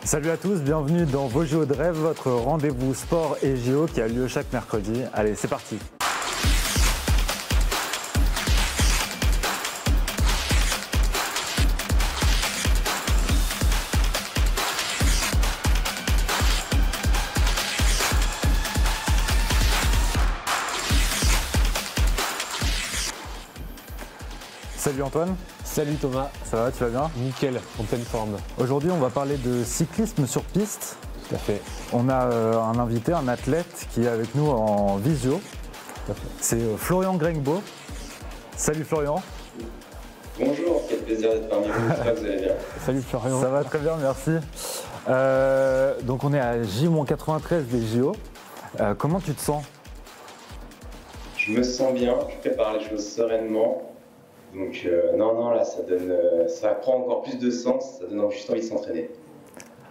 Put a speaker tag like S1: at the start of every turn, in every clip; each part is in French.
S1: Salut à tous, bienvenue dans vos JO de rêve, votre rendez-vous sport et JO qui a lieu chaque mercredi. Allez, c'est parti. Salut Antoine.
S2: Salut Thomas.
S1: Ça va, tu vas bien?
S2: Nickel, en pleine forme.
S1: Aujourd'hui, on va parler de cyclisme sur piste.
S2: Tout à fait.
S1: On a un invité, un athlète qui est avec nous en visio. C'est Florian Grengbo. Salut Florian.
S3: Bonjour, quel plaisir d'être parmi vous, j'espère que vous allez bien.
S2: Salut Florian.
S1: Ça va très bien, merci. Donc on est à J-93 des JO. Comment tu te sens?
S3: Je me sens bien, je prépare les choses sereinement. Donc non, là ça prend encore plus de sens, ça donne juste envie de s'entraîner.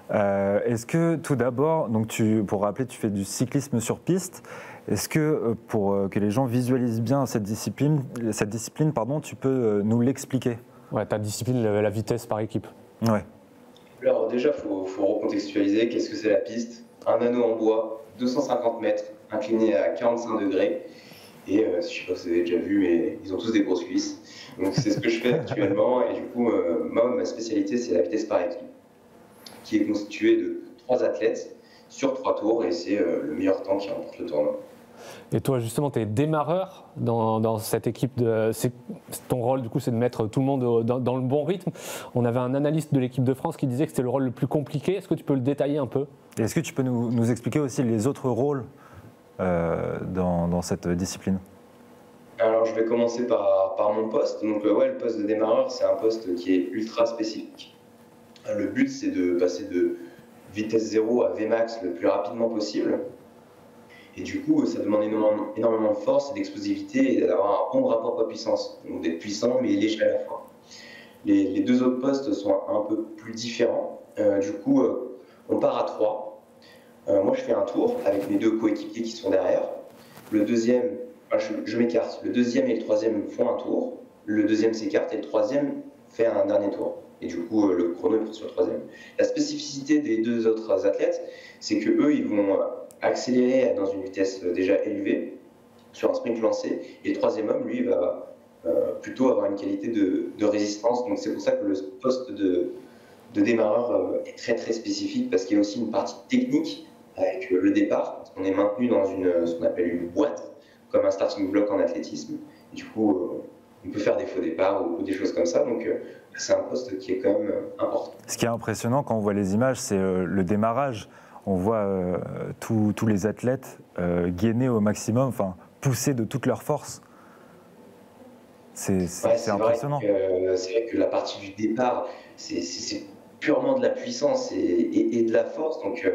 S1: Est-ce que tout d'abord, donc pour rappeler, tu fais du cyclisme sur piste. Est-ce que pour que les gens visualisent bien cette discipline, tu peux nous l'expliquer?
S2: Ouais, ta discipline, la vitesse par équipe.
S1: Ouais.
S3: Alors déjà, il faut recontextualiser, qu'est-ce que c'est la piste? Un anneau en bois, 250 mètres, incliné à 45 degrés. Et je ne sais pas si vous avez déjà vu, mais ils ont tous des grosses cuisses. Donc c'est ce que je fais actuellement. Et du coup, ma spécialité, c'est la vitesse par équipe, qui est constituée de 3 athlètes sur 3 tours. Et c'est le meilleur temps qui remporte le tournoi.
S2: Et toi, justement, tu es démarreur dans cette équipe. Ton rôle, du coup, c'est de mettre tout le monde dans le bon rythme. On avait un analyste de l'équipe de France qui disait que c'était le rôle le plus compliqué. Est-ce que tu peux le détailler un peu?
S1: Et est-ce que tu peux nous expliquer aussi les autres rôles dans cette discipline?
S3: Alors je vais commencer par mon poste. Donc le poste de démarreur, c'est un poste qui est ultra spécifique. Le but, c'est de passer de vitesse 0 à Vmax le plus rapidement possible. Et du coup, ça demande énormément de force et d'explosivité et d'avoir un bon rapport poids-puissance. Donc d'être puissant mais léger à la fois. Les 2 autres postes sont un peu plus différents. Du coup, on part à 3. Moi, je fais un tour avec mes 2 coéquipiers qui sont derrière. Le deuxième, je m'écarte. Le deuxième et le troisième font un tour. Le deuxième s'écarte et le troisième fait un dernier tour. Et du coup, le chrono est pris sur le troisième. La spécificité des 2 autres athlètes, c'est qu'eux, ils vont accélérer dans une vitesse déjà élevée sur un sprint lancé. Et le troisième homme, lui, va plutôt avoir une qualité de résistance. Donc c'est pour ça que le poste de démarreur est très très spécifique parce qu'il y a aussi une partie technique avec le départ. Parce qu'on est maintenu dans ce qu'on appelle une boîte, comme un starting block en athlétisme. Et du coup, on peut faire des faux départs ou des choses comme ça. Donc, c'est un poste qui est quand même important.
S1: Ce qui est impressionnant quand on voit les images, c'est le démarrage. On voit tous les athlètes gainer au maximum, enfin pousser de toute leur force. C'est impressionnant.
S3: C'est vrai que la partie du départ, c'est purement de la puissance et de la force. Donc,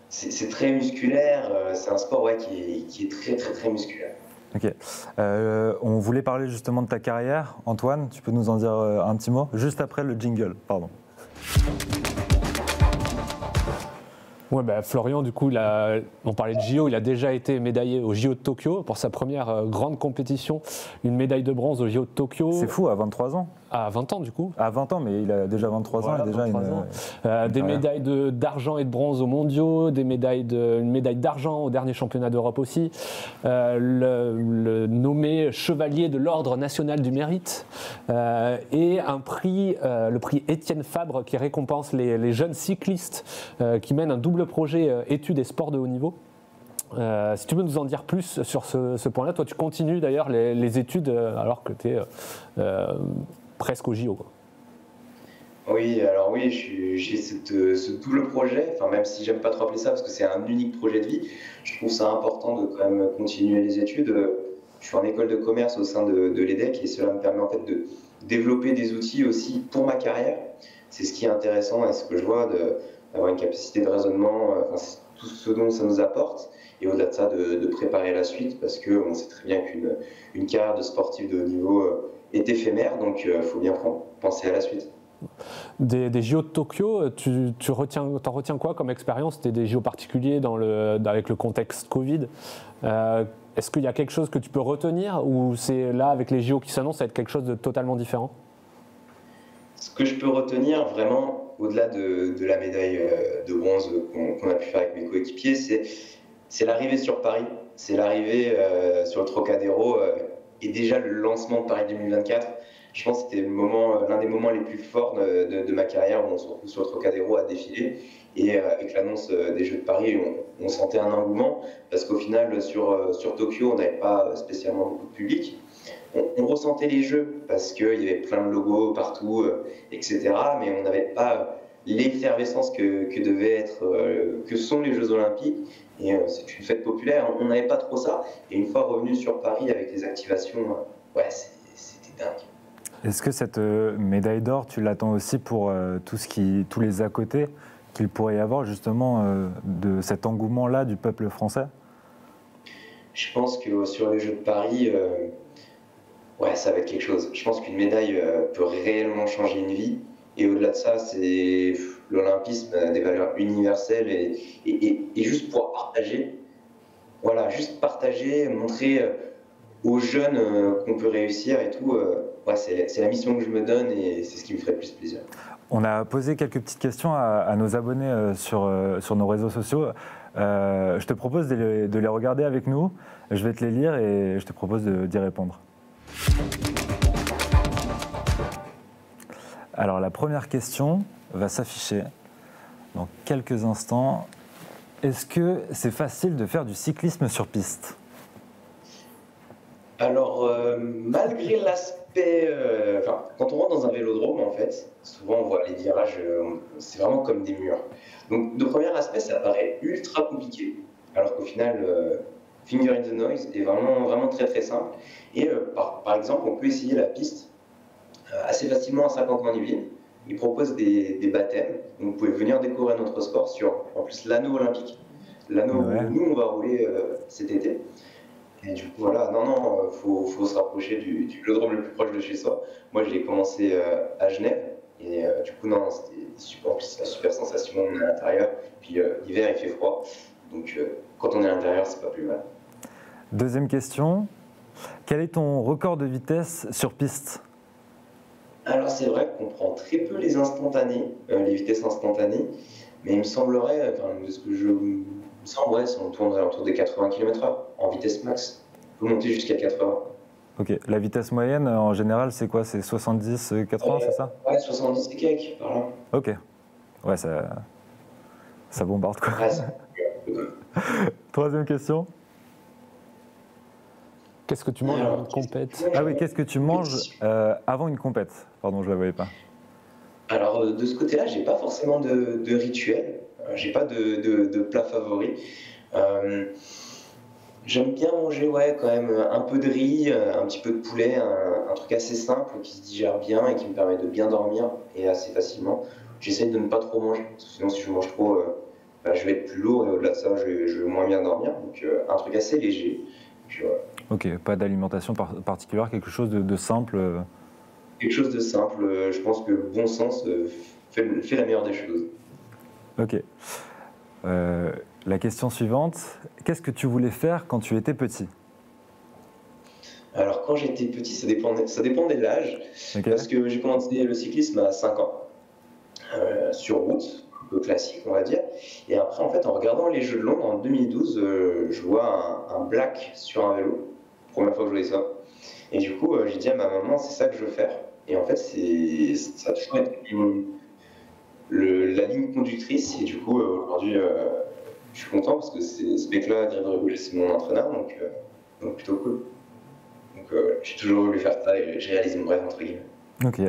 S3: c'est très musculaire. C'est un sport qui est très, très, très musculaire.
S1: Ok. On voulait parler justement de ta carrière. Antoine, tu peux nous en dire un petit mot? Juste après le jingle, pardon.
S2: Ouais, Florian, du coup, on parlait de JO, il a déjà été médaillé aux JO de Tokyo pour sa première grande compétition, une médaille de bronze aux JO de Tokyo.
S1: C'est fou, à 23 ans.
S2: À 20 ans, du coup.
S1: À 20 ans, mais il a déjà 23 ans. Il a déjà
S2: 23 ans. Des médailles d'argent et de bronze aux mondiaux, une médaille d'argent au dernier championnat d'Europe aussi, le nommé chevalier de l'Ordre national du mérite, et un prix, le prix Étienne Fabre, qui récompense les jeunes cyclistes qui mènent un double projet études et sports de haut niveau. Si tu veux nous en dire plus sur ce point-là, toi tu continues d'ailleurs les études alors que tu es presque au JO.
S3: Oui, j'ai ce double projet, enfin même si j'aime pas trop appeler ça parce que c'est un unique projet de vie, je trouve ça important de quand même continuer les études. Je suis en école de commerce au sein de l'EDEC et cela me permet en fait de développer des outils aussi pour ma carrière. C'est ce qui est intéressant et ce que je vois d'avoir une capacité de raisonnement, c'est tout ce dont ça nous apporte. Et au-delà de ça, de préparer la suite parce qu'on sait très bien qu'une carrière de sportif de haut niveau est éphémère, donc il faut bien penser à la suite.
S2: Des JO de Tokyo, t'en retiens quoi comme expérience? C'était des JO particuliers avec le contexte Covid. Est-ce qu'il y a quelque chose que tu peux retenir ou c'est là, avec les JO qui s'annoncent, ça va être quelque chose de totalement différent?
S3: Ce que je peux retenir vraiment, au-delà de la médaille de bronze qu'on a pu faire avec mes coéquipiers, c'est l'arrivée sur Paris, c'est l'arrivée sur le Trocadéro et déjà le lancement de Paris 2024. Je pense que c'était l'un des moments les plus forts de ma carrière où on se retrouve sur le Trocadéro à défiler. Et avec l'annonce des Jeux de Paris, on sentait un engouement parce qu'au final, sur Tokyo, on n'avait pas spécialement beaucoup de public. On ressentait les Jeux parce qu'il y avait plein de logos partout, etc. Mais on n'avait pas l'effervescence que sont les Jeux Olympiques. Et c'est une fête populaire, on n'avait pas trop ça. Et une fois revenu sur Paris avec les activations, ouais, c'était dingue.
S1: Est-ce que cette médaille d'or, tu l'attends aussi pour tous les à côté qu'il pourrait y avoir justement de cet engouement-là du peuple français?
S3: Je pense que sur les Jeux de Paris, ouais, ça va être quelque chose. Je pense qu'une médaille peut réellement changer une vie. Et au-delà de ça, c'est l'olympisme a des valeurs universelles et juste pouvoir partager. Voilà, juste partager, montrer aux jeunes qu'on peut réussir et tout. Ouais, c'est la mission que je me donne et c'est ce qui me ferait le plus plaisir.
S1: On a posé quelques petites questions à nos abonnés sur nos réseaux sociaux. Je te propose de les regarder avec nous. Je vais te les lire et je te propose d'y répondre. Alors la première question va s'afficher dans quelques instants. Est-ce que c'est facile de faire du cyclisme sur piste?
S3: Alors, malgré l'aspect... quand on rentre dans un vélodrome, en fait, souvent on voit les virages, c'est vraiment comme des murs. Donc, de premier aspect, ça paraît ultra compliqué, alors qu'au final, Finger in the Noise est vraiment, vraiment très très simple. Et par exemple, on peut essayer la piste assez facilement à 50 manivelles. Ils proposent des baptêmes, donc vous pouvez venir découvrir notre sport sur, en plus, l'anneau olympique. L'anneau où nous, on va rouler cet été. Et du coup, voilà, faut se rapprocher du vélodrome le plus proche de chez soi. Moi, j'ai commencé à Genève. Et du coup, c'était super, en plus, la super sensation, on est à l'intérieur. Puis l'hiver, il fait froid. Donc, quand on est à l'intérieur, c'est pas plus mal.
S1: Deuxième question. Quel est ton record de vitesse sur piste?
S3: Alors, c'est vrai qu'on prend très peu les instantanés, les vitesses instantanées. Mais il me semblerait, de ce que je me semble, ouais, on tourne autour des 80 km/h en vitesse max. On peut monter jusqu'à 80.
S1: Ok, la vitesse moyenne en général c'est quoi? C'est 70, 80, c'est ça?
S3: Ouais, 70 et quelques, par là.
S1: Ok, ouais, ça bombarde quoi.
S3: Ouais,
S1: Troisième question.
S2: Qu'est-ce que tu manges avant une compète?
S1: Ah oui, qu'est-ce que tu manges avant une compète? Pardon, je ne la voyais pas.
S3: Alors, de ce côté-là, j'ai pas forcément de rituel. J'ai pas de plat favori. J'aime bien manger, ouais, quand même un peu de riz, un petit peu de poulet, un truc assez simple qui se digère bien et qui me permet de bien dormir et assez facilement. J'essaie de ne pas trop manger, parce que sinon si je mange trop, je vais être plus lourd et au-delà de ça, je vais moins bien dormir. Donc un truc assez léger. Puis, voilà.
S1: Ok, pas d'alimentation particulière, quelque chose de simple.
S3: Quelque chose de simple. Je pense que le bon sens fait la meilleure des choses.
S1: Ok. La question suivante, qu'est-ce que tu voulais faire quand tu étais petit?
S3: Alors quand j'étais petit, ça dépendait de l'âge, okay. Parce que j'ai commencé le cyclisme à 5 ans, sur route, un peu classique on va dire, et après en fait en regardant les Jeux de Londres en 2012, je vois un black sur un vélo, première fois que je voyais ça, et du coup j'ai dit à ma maman c'est ça que je veux faire, et en fait ça a toujours été la ligne conductrice, et du coup aujourd'hui je suis content parce que ce mec-là, Grégory Boucher, c'est mon entraîneur, donc plutôt cool. Donc j'ai toujours voulu faire ça et j'ai réalisé mon rêve, entre guillemets.
S1: Ok.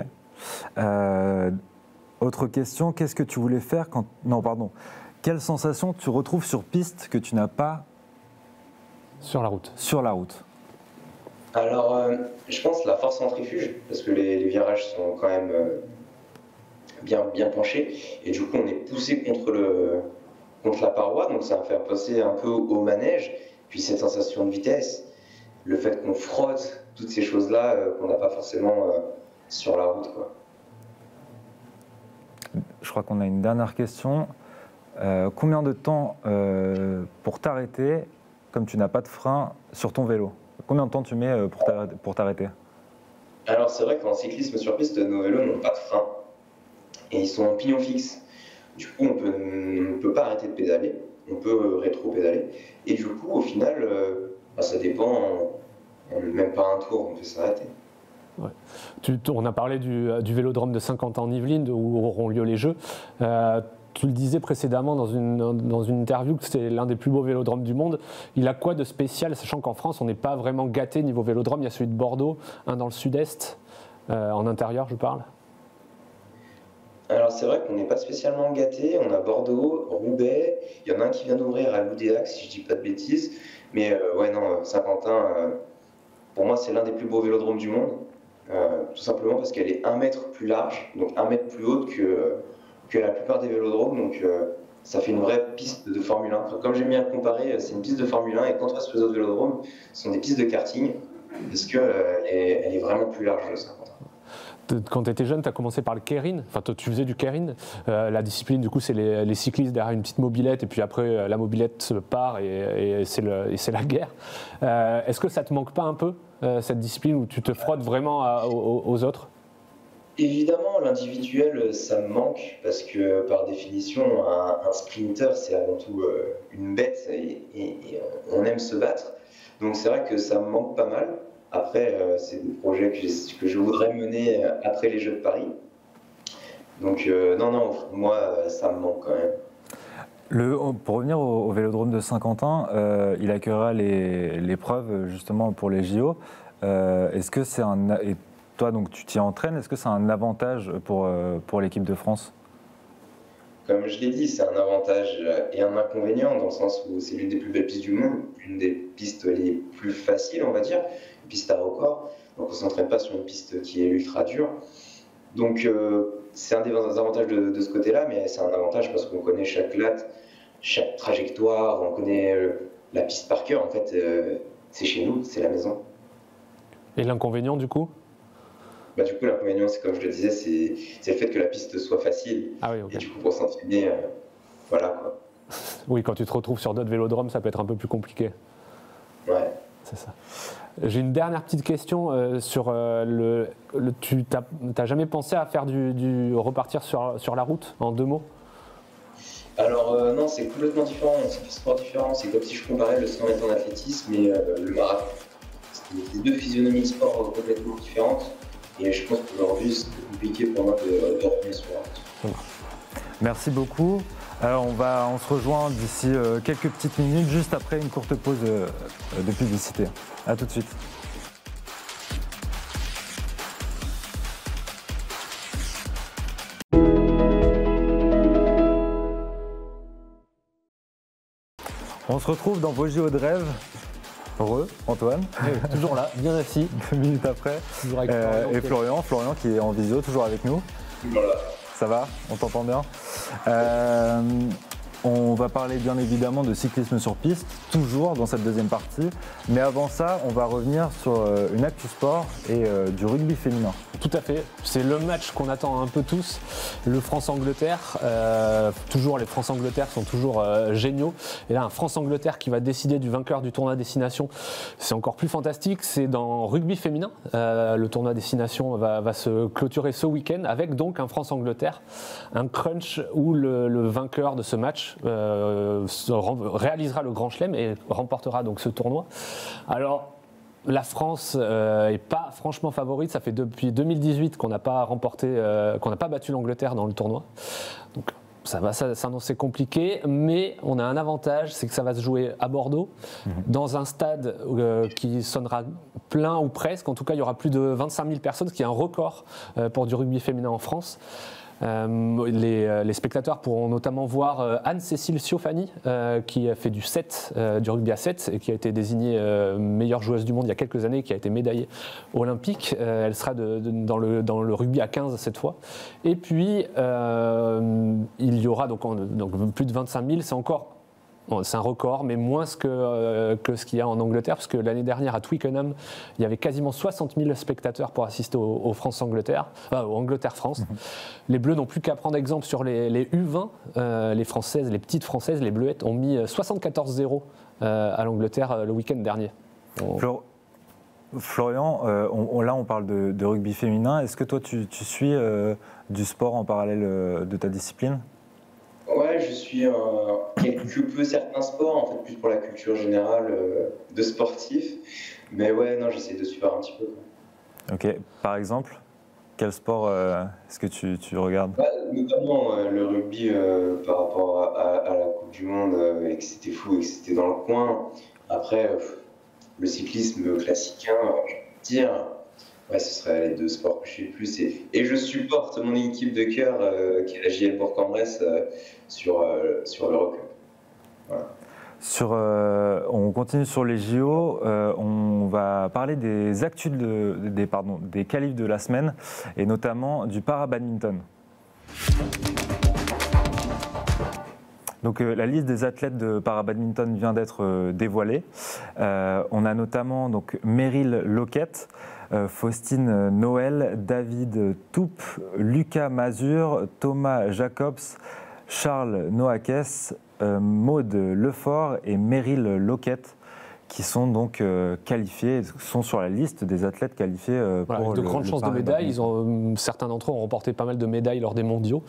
S1: Autre question, qu'est-ce que tu voulais faire quand... Non, pardon. Quelle sensation tu retrouves sur piste que tu n'as pas...
S2: Sur la route.
S1: Sur la route.
S3: Alors, je pense la force centrifuge, parce que les virages sont quand même bien penchés, et du coup on est poussé contre la paroi, donc ça va faire passer un peu au manège, puis cette sensation de vitesse, le fait qu'on frotte, toutes ces choses-là qu'on n'a pas forcément sur la route, quoi.
S1: Je crois qu'on a une dernière question. Combien de temps pour t'arrêter, comme tu n'as pas de frein, sur ton vélo? Combien de temps tu mets pour t'arrêter?
S3: Alors c'est vrai qu'en cyclisme sur piste, nos vélos n'ont pas de frein. et ils sont en pignon fixe. Du coup, on ne peut pas arrêter de pédaler, on peut rétro-pédaler. Et du coup, au final, ça dépend, même pas un tour, on peut s'arrêter.
S2: Ouais. On a parlé du vélodrome de Saint-Quentin-en-Yvelines où auront lieu les Jeux. Tu le disais précédemment dans une interview que c'était l'un des plus beaux vélodromes du monde. Il a quoi de spécial, sachant qu'en France, on n'est pas vraiment gâté niveau vélodrome. Il y a celui de Bordeaux, un dans le sud-est, en intérieur, je parle.
S3: Alors c'est vrai qu'on n'est pas spécialement gâté. On a Bordeaux, Roubaix, il y en a un qui vient d'ouvrir à Loudéac, si je dis pas de bêtises. Mais ouais, non, Saint-Quentin, pour moi, c'est l'un des plus beaux vélodromes du monde. Tout simplement parce qu'elle est 1 mètre plus large, donc 1 mètre plus haute que la plupart des vélodromes. Donc ça fait une vraie piste de Formule 1. Enfin, comme j'aime bien comparer, c'est une piste de Formule 1 et contrairement aux autres vélodromes, ce sont des pistes de karting parce qu'elle elle est vraiment plus large, Saint-Quentin.
S2: Quand tu étais jeune, tu as commencé par le keirin, enfin tu faisais du keirin. La discipline, du coup, c'est les cyclistes derrière une petite mobilette, et puis après, la mobilette se part et c'est la guerre. Est-ce que ça te manque pas un peu, cette discipline, où tu te frottes vraiment aux autres?
S3: Évidemment, l'individuel, ça me manque, parce que par définition, un sprinter, c'est avant tout une bête, et on aime se battre. Donc c'est vrai que ça me manque pas mal. Après, c'est des projets que je voudrais mener après les Jeux de Paris. Donc non, moi, ça me manque quand même.
S1: Pour revenir au vélodrome de Saint-Quentin, il accueillera l'épreuve justement pour les JO. Est-ce que c'est et toi, donc, tu t'y entraînes, est-ce que c'est un avantage pour l'équipe de France?
S3: Comme je l'ai dit, c'est un avantage et un inconvénient, dans le sens où c'est l'une des plus belles pistes du monde, l'une des pistes les plus faciles, on va dire, une piste à record. Donc on ne s'entraîne pas sur une piste qui est ultra dure. Donc c'est un des avantages de ce côté-là, mais c'est un avantage parce qu'on connaît chaque latte, chaque trajectoire, on connaît la piste par cœur. En fait, c'est chez nous, c'est la maison.
S2: Et l'inconvénient, du coup?
S3: Du coup, l'inconvénient, c'est comme je le disais, c'est le fait que la piste soit facile.
S2: Ah oui, okay.
S3: Et du coup, pour s'entraîner, voilà quoi.
S2: Oui, quand tu te retrouves sur d'autres vélodromes, ça peut être un peu plus compliqué.
S3: Ouais.
S2: C'est ça. J'ai une dernière petite question sur tu n'as jamais pensé à faire repartir sur la route, en 2 mots?
S3: Alors non, c'est complètement différent, c'est un sport différent. C'est comme si je comparais le 100 mètres en athlétisme et le marathon. C'est 2 physionomies de sport complètement différentes. Et je pense qu'aujourd'hui, c'est compliqué pour moi de revenir sur la route.
S1: Merci beaucoup. Alors on se rejoint d'ici quelques petites minutes, juste après une courte pause de publicité. À tout de suite. On se retrouve dans vos JO de rêve. Heureux, Antoine.
S2: Oui, toujours là, bien assis.
S1: 2 minutes après.
S2: Toujours avec
S1: Florian. Florian qui est en visio, toujours avec nous.
S3: Voilà.
S1: Ça va? On t'entend bien? On va parler bien évidemment de cyclisme sur piste, toujours dans cette deuxième partie. Mais avant ça, on va revenir sur une actu sport et du rugby féminin.
S2: Tout à fait. C'est le match qu'on attend un peu tous, le France-Angleterre. Toujours, les France-Angleterre sont toujours géniaux. Et là, un France-Angleterre qui va décider du vainqueur du tournoi Destination, c'est encore plus fantastique. C'est dans rugby féminin. Le tournoi Destination va se clôturer ce week-end avec donc un France-Angleterre, un crunch où le vainqueur de ce match réalisera le Grand Chelem et remportera donc ce tournoi. Alors, la France n'est pas franchement favorite. Ça fait depuis 2018 qu'on n'a pas battu l'Angleterre dans le tournoi. Donc, ça va s'annoncer compliqué, mais on a un avantage, c'est que ça va se jouer à Bordeaux, dans un stade qui sonnera plein ou presque. En tout cas, il y aura plus de 25 000 personnes, ce qui est un record pour du rugby féminin en France. Les spectateurs pourront notamment voir Anne-Cécile Ciofani qui a fait du rugby à 7 et qui a été désignée meilleure joueuse du monde il y a quelques années, qui a été médaillée olympique. Elle sera dans le rugby à 15 cette fois. Et puis il y aura donc plus de 25 000, c'est un record, mais moins que ce qu'il y a en Angleterre, parce que l'année dernière à Twickenham, il y avait quasiment 60 000 spectateurs pour assister au au Angleterre-France. Les Bleus n'ont plus qu'à prendre exemple sur les U20, les petites Françaises, les Bleuettes, ont mis 74-0 à l'Angleterre le week-end dernier.
S1: Florian, là on parle de rugby féminin. Est-ce que toi tu suis du sport en parallèle de ta discipline?
S3: Ouais, je suis quelque peu certains sports, en fait, plus pour la culture générale de sportif. Mais ouais, non, j'essaie de suivre un petit peu, quoi.
S1: Ok, par exemple, quel sport est-ce que tu regardes?
S3: Ouais, notamment le rugby par rapport à la Coupe du Monde et que c'était fou et que c'était dans le coin. Après, le cyclisme classique, je peux te dire, ouais, ce serait les deux sports que je suis le plus. Et je supporte mon équipe de cœur, qui est la JL Bourg-en-Bresse, sur l'Eurocup. Voilà.
S1: On continue sur les JO, on va parler des actus des qualifs de la semaine et notamment du para-badminton. Donc la liste des athlètes de para-badminton vient d'être dévoilée. On a notamment donc Meryl Lockett, Faustine Noël, David Toupe, Lucas Mazur, Thomas Jacobs, Charles Noakes, Maude Lefort et Meryl Lockett qui sont donc qualifiés, sont sur la liste des athlètes qualifiés
S2: voilà,
S1: pour
S2: avec de grandes chances de médailles. Certains d'entre eux ont remporté pas mal de médailles lors des mondiaux.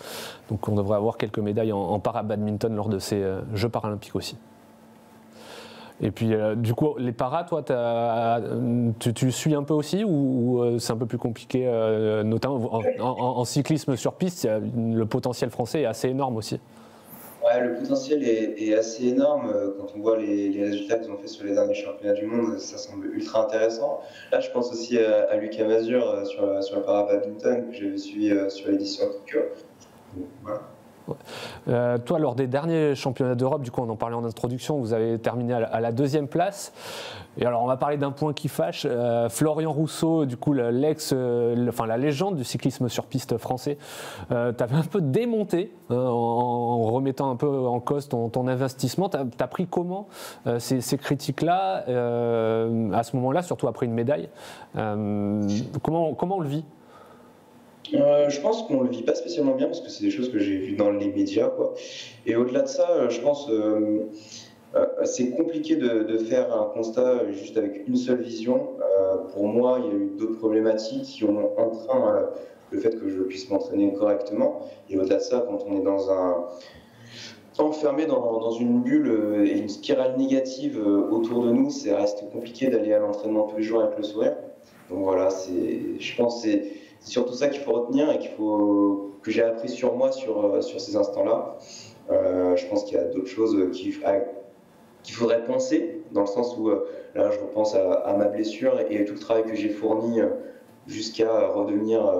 S2: Donc on devrait avoir quelques médailles en para-badminton lors de ces Jeux paralympiques aussi. Et puis du coup, les paras, toi, tu suis un peu aussi ou c'est un peu plus compliqué, notamment en cyclisme sur piste, le potentiel français est assez énorme aussi.
S3: Ouais, le potentiel est assez énorme. Quand on voit les résultats qu'ils ont fait sur les derniers championnats du monde, ça semble ultra intéressant. Là, je pense aussi à Lucas Mazur sur le para-badminton que j'avais suivi sur l'édition Tokyo. Voilà.
S2: Toi, lors des derniers championnats d'Europe, du coup, on en parlait en introduction, vous avez terminé à la 2e place. Et alors, on va parler d'un point qui fâche. Florian Rousseau, du coup, la légende du cyclisme sur piste français, t'avais un peu démonté en remettant un peu en cause ton investissement. T'as pris comment ces critiques-là à ce moment-là, surtout après une médaille? Comment on le vit?
S3: Je pense qu'on le vit pas spécialement bien parce que c'est des choses que j'ai vues dans les médias, quoi. Et au-delà de ça, je pense c'est compliqué de faire un constat juste avec une seule vision. Pour moi, il y a eu d'autres problématiques qui ont entraîné le fait que je puisse m'entraîner correctement. Et au-delà de ça, quand on est enfermé dans une bulle et une spirale négative autour de nous, ça reste compliqué d'aller à l'entraînement tous les jours avec le sourire. Donc voilà, je pense que c'est surtout ça qu'il faut retenir et que j'ai appris sur moi sur ces instants-là. Je pense qu'il y a d'autres choses qu'il faudrait penser, dans le sens où là je repense à ma blessure et tout le travail que j'ai fourni jusqu'à redevenir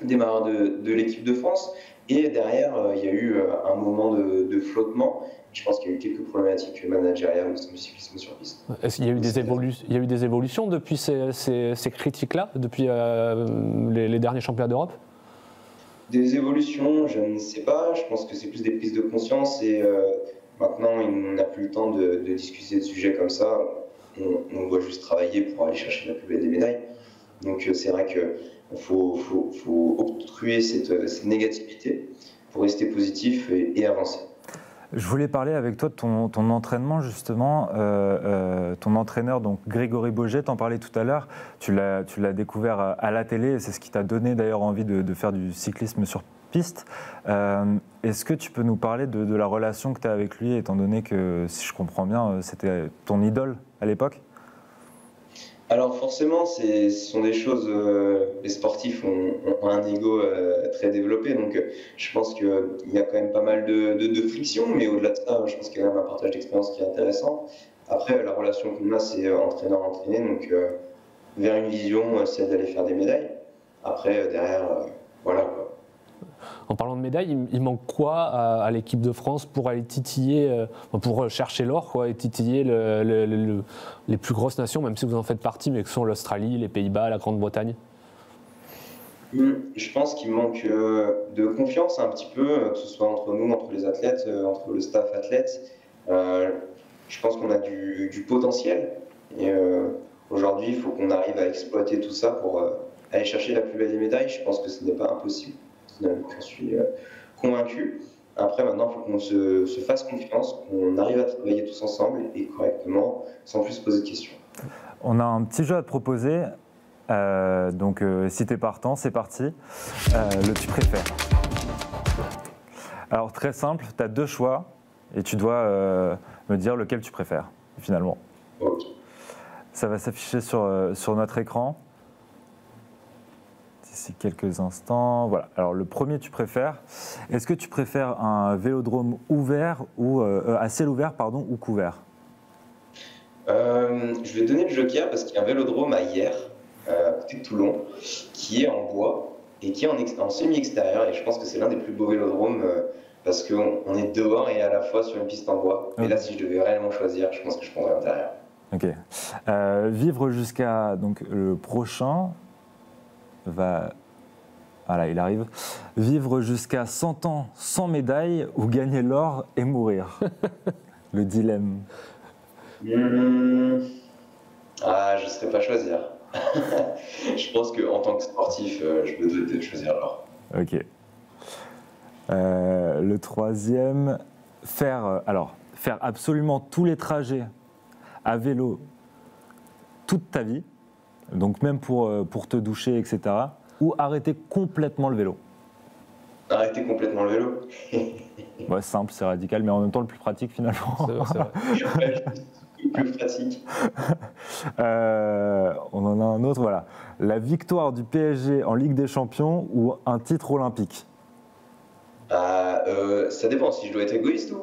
S3: démarreur de l'équipe de France. Et derrière, il y a eu un moment de flottement. Je pense qu'il y a eu quelques problématiques managériales au sein du cyclisme sur piste.
S2: Est-ce qu'il y a eu des évolutions depuis ces critiques-là, depuis les derniers championnats d'Europe?
S3: Des évolutions, je ne sais pas. Je pense que c'est plus des prises de conscience et maintenant, on n'a plus le temps de discuter de sujets comme ça. On doit juste travailler pour aller chercher la plus belle des médailles. Donc c'est vrai qu'il faut obstruer cette négativité pour rester positif et avancer.
S1: Je voulais parler avec toi de ton entraînement justement, ton entraîneur donc Grégory Boget, t'en parlais tout à l'heure, tu l'as découvert à la télé et c'est ce qui t'a donné d'ailleurs envie de faire du cyclisme sur piste. Est-ce que tu peux nous parler de la relation que tu as avec lui, étant donné que, si je comprends bien, c'était ton idole à l'époque?
S3: Alors forcément, ce sont des choses, les sportifs ont un ego très développé, donc je pense qu'il y a quand même pas mal de friction, mais au-delà de ça, je pense qu'il y a quand même un partage d'expérience qui est intéressant. Après, la relation qu'on a, c'est entraîneur-entraîné, donc vers une vision, c'est d'aller faire des médailles. Après, derrière, voilà quoi.
S2: En parlant de médailles, il manque quoi à l'équipe de France pour aller titiller, pour chercher l'or, quoi, et titiller les plus grosses nations, même si vous en faites partie, mais que sont l'Australie, les Pays-Bas, la Grande-Bretagne?
S3: Je pense qu'il manque de confiance un petit peu, que ce soit entre nous, entre les athlètes, entre le staff athlète. Je pense qu'on a du potentiel et aujourd'hui, il faut qu'on arrive à exploiter tout ça pour aller chercher la plus belle des médailles. Je pense que ce n'est pas impossible. J'en suis convaincu. Après, maintenant, il faut qu'on se fasse confiance, qu'on arrive à travailler tous ensemble et correctement, sans plus se poser de questions.
S1: On a un petit jeu à te proposer. Donc, si t'es partant, c'est parti. Le tu préfères. Alors, très simple, tu as 2 choix et tu dois me dire lequel tu préfères, finalement.
S3: Ok.
S1: Ça va s'afficher sur notre écran. D'ici quelques instants. Voilà. Alors, le premier, tu préfères. Est-ce que tu préfères un vélodrome ouvert ou à ciel ouvert, pardon, ou couvert?
S3: Je vais donner le joker parce qu'il y a un vélodrome à Hyères, à côté de Toulon, qui est en bois et qui est en semi-extérieur. Et je pense que c'est l'un des plus beaux vélodromes parce qu'on est dehors et à la fois sur une piste en bois. Et là, si je devais réellement choisir, je pense que je prendrais l'intérieur.
S1: Ok. Vivre jusqu'à. Donc, le prochain va. Voilà, il arrive. Vivre jusqu'à 100 ans sans médaille ou gagner l'or et mourir. Le dilemme.
S3: Ah, je ne saurais pas choisir. Je pense qu'en tant que sportif, je me dois de choisir l'or.
S1: Ok. Le troisième, faire absolument tous les trajets à vélo toute ta vie, donc même pour te doucher, etc., ou arrêter complètement le vélo.
S3: Arrêter complètement le vélo.
S1: Ouais, simple, c'est radical, mais en même temps le plus pratique finalement.
S2: C'est vrai.
S3: Plus pratique.
S1: On en a un autre, voilà. La victoire du PSG en Ligue des Champions ou un titre olympique?
S3: Ça dépend si je dois être égoïste ou.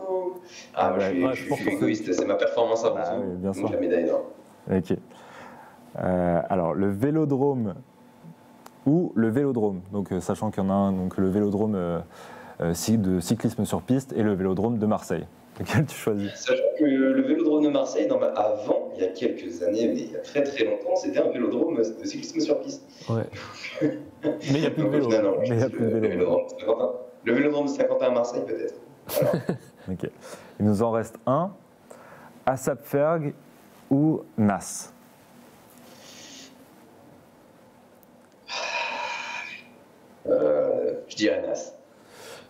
S3: Je suis égoïste, c'est ma performance avant tout.
S1: Oui, bien sûr.
S3: Donc la médaille d'or.
S1: Ok. Alors, le vélodrome ou le vélodrome. Donc, sachant qu'il y en a un, donc le vélodrome de cyclisme sur piste et le vélodrome de Marseille. Lequel tu choisis?
S3: Sachant que le vélodrome de Marseille, avant, il y a quelques années, mais il y a très très longtemps, c'était un vélodrome de cyclisme sur piste.
S2: Ouais. Mais il n'y a plus de vélo.
S3: Le vélodrome de Saint-Quentin à Marseille, peut-être. Voilà.
S1: Ok. Il nous en reste un. Sapferg ou Nas?
S3: Je dirais Nas.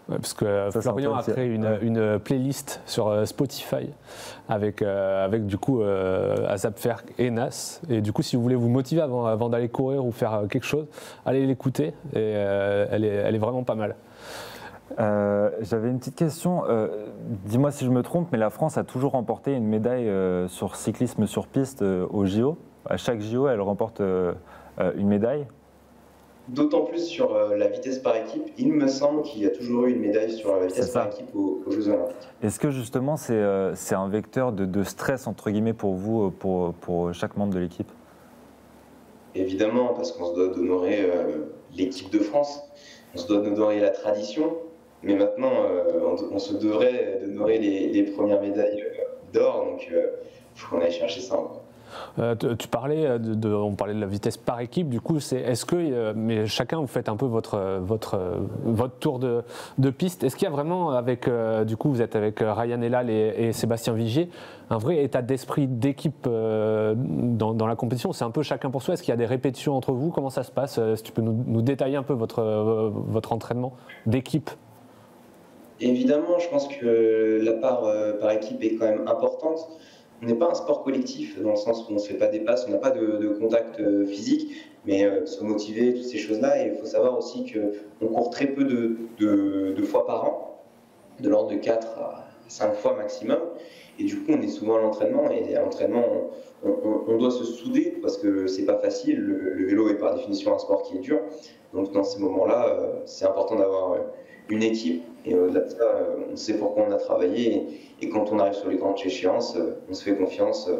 S2: Ouais, parce que Florian a créé une playlist sur Spotify avec du coup Sapferg et Nas. Et du coup, si vous voulez vous motiver avant d'aller courir ou faire quelque chose, allez l'écouter. Et elle est vraiment pas mal.
S1: J'avais une petite question. Dis-moi si je me trompe, mais la France a toujours remporté une médaille sur cyclisme sur piste au JO. À chaque JO, elle remporte une médaille.
S3: D'autant plus sur la vitesse par équipe. Il me semble qu'il y a toujours eu une médaille sur la vitesse par équipe aux Jeux Olympiques. Est-ce
S1: que justement c'est un vecteur de stress entre guillemets pour vous, pour chaque membre de l'équipe?
S3: Évidemment, parce qu'on se doit d'honorer l'équipe de France, on se doit d'honorer la tradition, mais maintenant on se devrait d'honorer les premières médailles d'or, donc il faut qu'on aille chercher ça encore.
S2: Tu parlais on parlait de la vitesse par équipe, du coup, est-ce que, mais chacun vous faites un peu votre tour de piste, est-ce qu'il y a vraiment du coup vous êtes avec Ryan Elal et Sébastien Vigier, un vrai état d'esprit d'équipe dans la compétition? C'est un peu chacun pour soi, est-ce qu'il y a des répétitions entre vous? Comment ça se passe? Si tu peux nous détailler un peu votre entraînement d'équipe?
S3: Évidemment, je pense que la part par équipe est quand même importante. On n'est pas un sport collectif dans le sens où on ne se fait pas des passes, on n'a pas de contact physique, mais se motiver, toutes ces choses-là. Et il faut savoir aussi qu'on court très peu de fois par an, de l'ordre de 4 à 5 fois maximum. Et du coup, on est souvent à l'entraînement. Et à l'entraînement, on doit se souder parce que c'est pas facile. Le vélo est par définition un sport qui est dur. Donc dans ces moments-là, c'est important d'avoir une équipe. Et au-delà de ça, on sait pourquoi on a travaillé. Et quand on arrive sur les grandes échéances, on se fait confiance.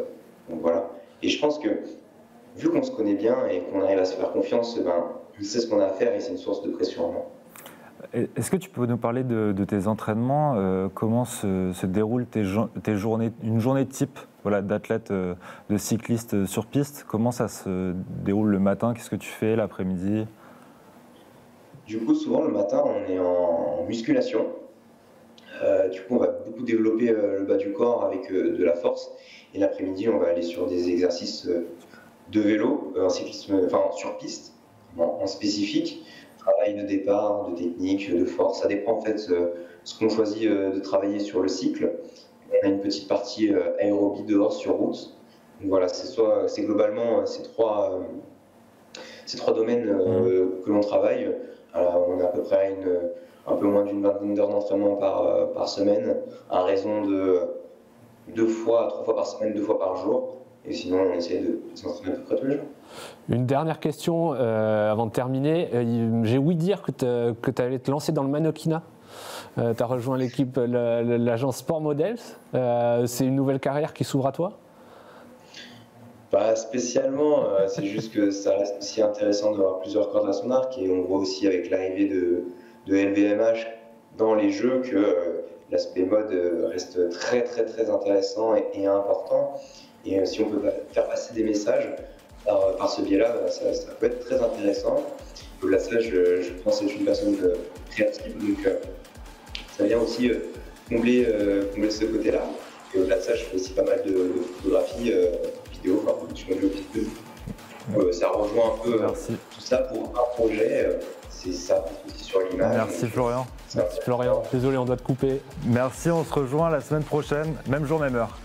S3: Donc voilà. Et je pense que, vu qu'on se connaît bien et qu'on arrive à se faire confiance, on sait ce qu'on a à faire et c'est une source de pression.
S1: Est-ce que tu peux nous parler de tes entraînements? Comment se déroulent tes journées, une journée type d'athlète, de cycliste sur piste? Comment ça se déroule le matin? Qu'est-ce que tu fais l'après-midi?
S3: Du coup, souvent le matin, on est en musculation. Du coup, on va beaucoup développer le bas du corps avec de la force. Et l'après-midi, on va aller sur des exercices de vélo, sur piste, en spécifique. Travail de départ, de technique, de force. Ça dépend en fait ce qu'on choisit de travailler sur le cycle. On a une petite partie aérobie dehors sur route. voilà, c'est globalement ces trois domaines que l'on travaille. Alors, on a à peu près un peu moins d'une vingtaine d'heures d'entraînement par semaine, à raison de 2 fois à 3 fois par semaine, 2 fois par jour. Et sinon, on essaie de s'entraîner à peu près tous les jours.
S2: Une dernière question avant de terminer. J'ai ouï dire que tu allais te lancer dans le mannequinat. Tu as rejoint l'équipe, l'agence Sport Models. C'est une nouvelle carrière qui s'ouvre à toi?
S3: Pas spécialement, c'est juste que ça reste aussi intéressant d'avoir plusieurs cordes à son arc. Et on voit aussi avec l'arrivée de LVMH dans les jeux que l'aspect mode reste très très très intéressant et important. Et si on peut faire passer des messages par ce biais-là, ça peut être très intéressant. Au-delà de ça, je pense être une personne créative, donc ça vient aussi combler ce côté-là. Et au-delà de ça, je fais aussi pas mal de photographie, vidéo, enfin production de vidéo. Ça rejoint un peu tout ça pour un projet. C'est ça aussi sur l'image.
S1: Merci Florian.
S2: Merci Florian. Désolé, on doit te couper.
S1: Merci, on se rejoint la semaine prochaine, même jour, même heure.